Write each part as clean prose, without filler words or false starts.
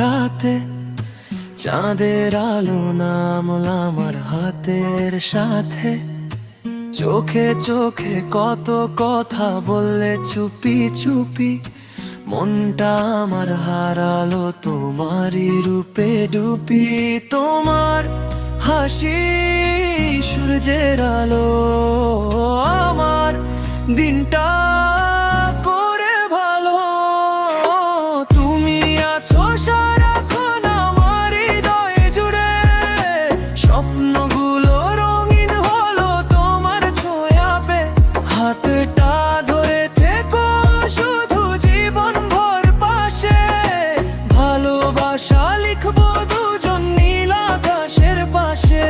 রাতে চাঁদের আলো নামল আমার হাতের সাথে। চোখে চোখে কত কথা বললে চুপি চুপি, মনটা আমার হারালো তোমারই রূপে ডুবি। তোমার হাসি সূর্যের আলো আমার দিনটা করে ভালো। তুমি আছো সারাক্ষণ আমার হৃদয়ে জুড়ে, স্বপ্নগুলো রঙিন হলো তোমার ছোঁয়া পেয়ে। হাতটা ধরে থেকো শুধু জীবন ভর পাশে, ভালোবাসা লিখবো দুজন নীল আকাশের পাশে।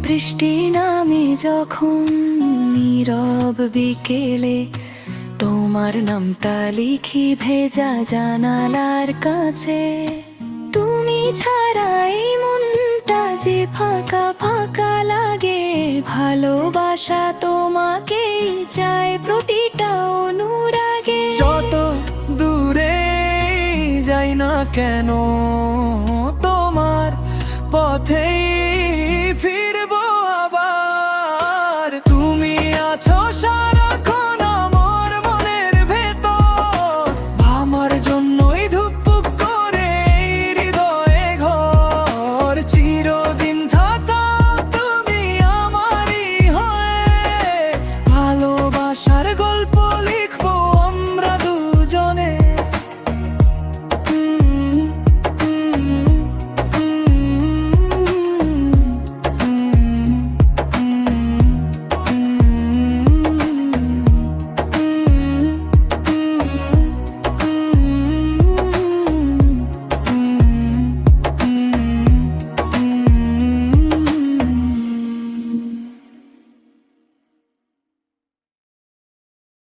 বৃষ্টি নামে যখন নীরব বিকেলে, তোমার নামটা লিখি ভেজা জানালার কাছে। তুমি ছাড়া এই মনটা যে ফাঁকা ফাঁকা লাগে, ভালোবাসা তোমাকেই চায় প্রতিটা অনুরাগে। যত দূরে যাই না কেন তোমার পথেই